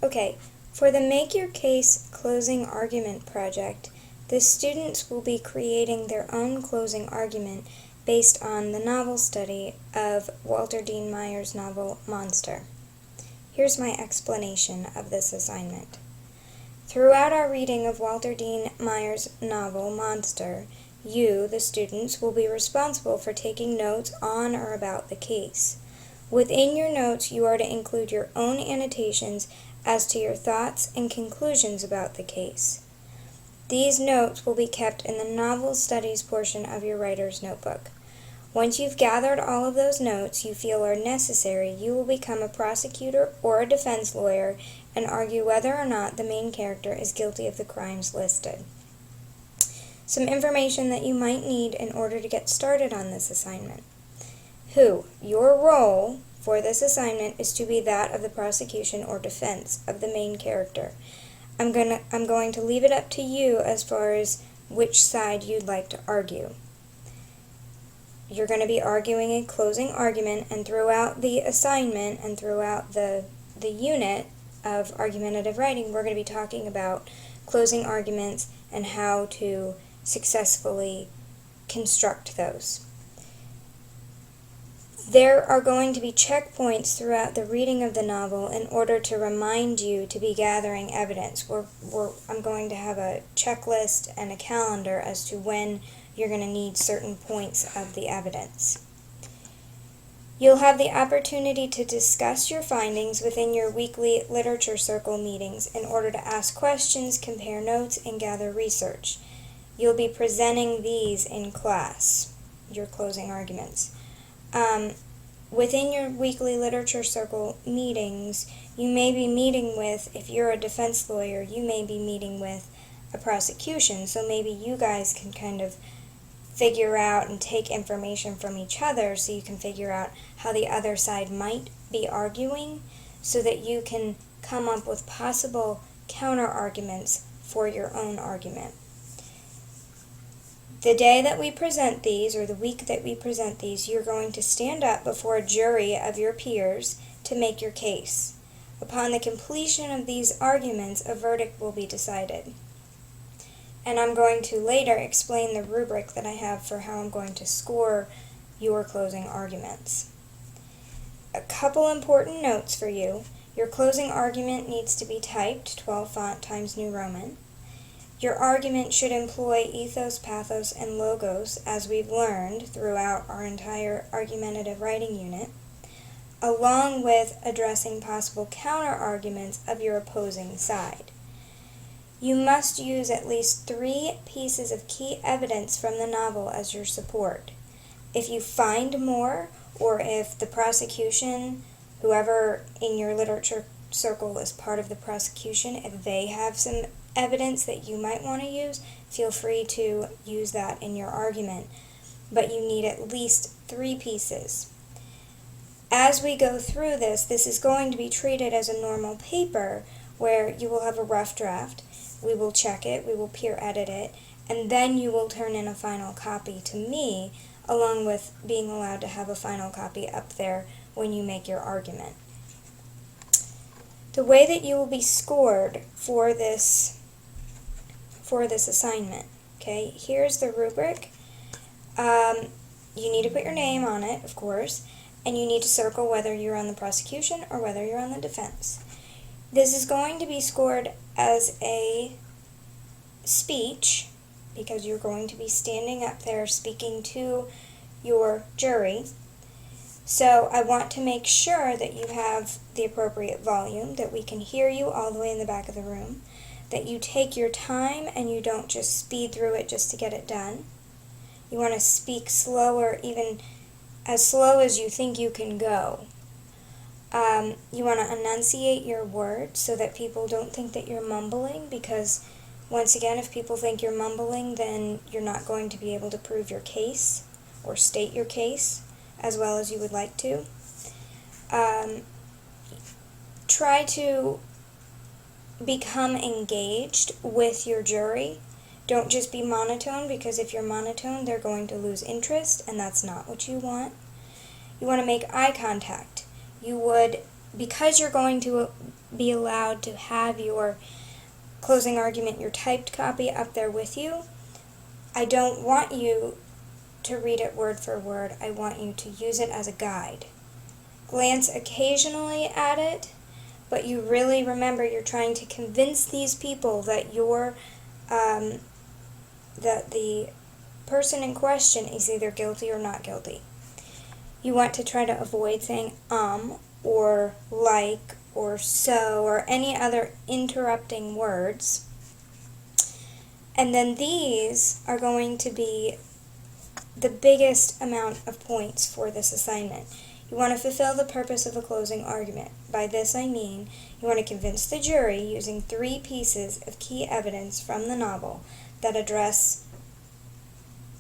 Okay, for the Make Your Case Closing Argument project, the students will be creating their own closing argument based on the novel study of Walter Dean Meyer's novel Monster. Here's my explanation of this assignment. Throughout our reading of Walter Dean Meyer's novel Monster, you, the students, will be responsible for taking notes on or about the case. Within your notes, you are to include your own annotations as to your thoughts and conclusions about the case. These notes will be kept in the novel studies portion of your writer's notebook. Once you've gathered all of those notes you feel are necessary, you will become a prosecutor or a defense lawyer and argue whether or not the main character is guilty of the crimes listed. Some information that you might need in order to get started on this assignment. Your role for this assignment is to be that of the prosecution or defense of the main character. I'm going to leave it up to you as far as which side you'd like to argue. You're going to be arguing a closing argument, and throughout the assignment and throughout the unit of argumentative writing, we're going to be talking about closing arguments and how to successfully construct those. There are going to be checkpoints throughout the reading of the novel in order to remind you to be gathering evidence. I'm going to have a checklist and a calendar as to when you're going to need certain points of the evidence. You'll have the opportunity to discuss your findings within your weekly literature circle meetings in order to ask questions, compare notes, and gather research. You'll be presenting these in class, your closing arguments. Within your weekly literature circle meetings, you may be meeting with, if you're a defense lawyer, you may be meeting with a prosecution, so maybe you guys can kind of figure out and take information from each other so you can figure out how the other side might be arguing so that you can come up with possible counter-arguments for your own argument. The day that we present these, or the week that we present these, you're going to stand up before a jury of your peers to make your case. Upon the completion of these arguments, a verdict will be decided. And I'm going to later explain the rubric that I have for how I'm going to score your closing arguments. A couple important notes for you. Your closing argument needs to be typed 12 font Times New Roman. Your argument should employ ethos, pathos, and logos, as we've learned throughout our entire argumentative writing unit, along with addressing possible counter-arguments of your opposing side. You must use at least 3 pieces of key evidence from the novel as your support. If you find more, or if the prosecution, whoever in your literature circle is part of the prosecution, if they have some evidence that you might want to use, feel free to use that in your argument. But you need at least 3 pieces. As we go through this is going to be treated as a normal paper where you will have a rough draft. We will check it, we will peer edit it, and then you will turn in a final copy to me, along with being allowed to have a final copy up there when you make your argument. The way that you will be scored for this assignment, okay, here's the rubric. You need to put your name on it, of course, and you need to circle whether you're on the prosecution or whether you're on the defense. This is going to be scored as a speech because you're going to be standing up there speaking to your jury. So I want to make sure that you have the appropriate volume, that we can hear you all the way in the back of the room, that you take your time and you don't just speed through it just to get it done. You want to speak slower, even as slow as you think you can go. You want to enunciate your words so that people don't think that you're mumbling, because once again, if people think you're mumbling, then you're not going to be able to prove your case or state your case as well as you would like to. Try to become engaged with your jury. Don't just be monotone, because if you're monotone, they're going to lose interest, and that's not what you want. You want to make eye contact. You would, because you're going to be allowed to have your closing argument, your typed copy, up there with you. I don't want you to read it word for word. I want you to use it as a guide. Glance occasionally at it, but you really remember you're trying to convince these people that that the person in question is either guilty or not guilty. You want to try to avoid saying or like or so or any other interrupting words. And then these are going to be the biggest amount of points for this assignment. You want to fulfill the purpose of a closing argument. By this I mean you want to convince the jury using 3 pieces of key evidence from the novel that address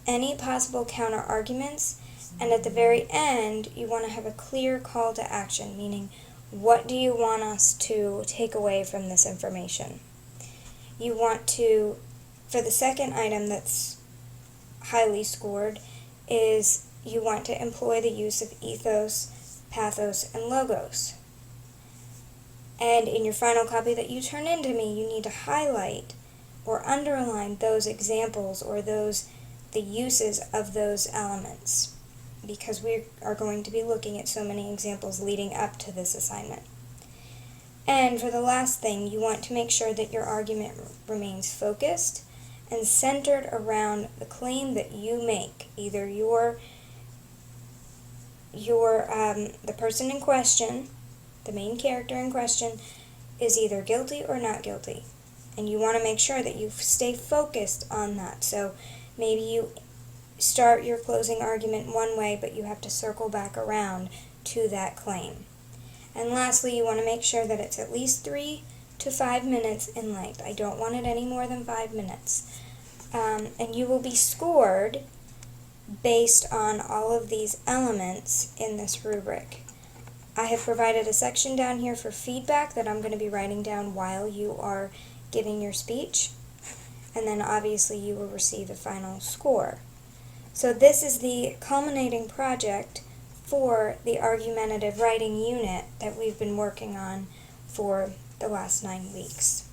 any possible counter-arguments, and at the very end you want to have a clear call to action, meaning what do you want us to take away from this information. You want to, for the second item that's highly scored, is you want to employ the use of ethos, pathos, and logos. And in your final copy that you turn in to me, you need to highlight or underline those examples or the uses of those elements, because we are going to be looking at so many examples leading up to this assignment. And for the last thing, you want to make sure that your argument remains focused and centered around the claim that you make. Either the person in question, the main character in question, is either guilty or not guilty. And you want to make sure that you stay focused on that. So maybe you start your closing argument one way, but you have to circle back around to that claim. And lastly, you want to make sure that it's at least 3 to 5 minutes in length. I don't want it any more than 5 minutes. And you will be scored based on all of these elements in this rubric. I have provided a section down here for feedback that I'm going to be writing down while you are giving your speech, and then obviously you will receive a final score. So this is the culminating project for the argumentative writing unit that we've been working on for the last 9 weeks.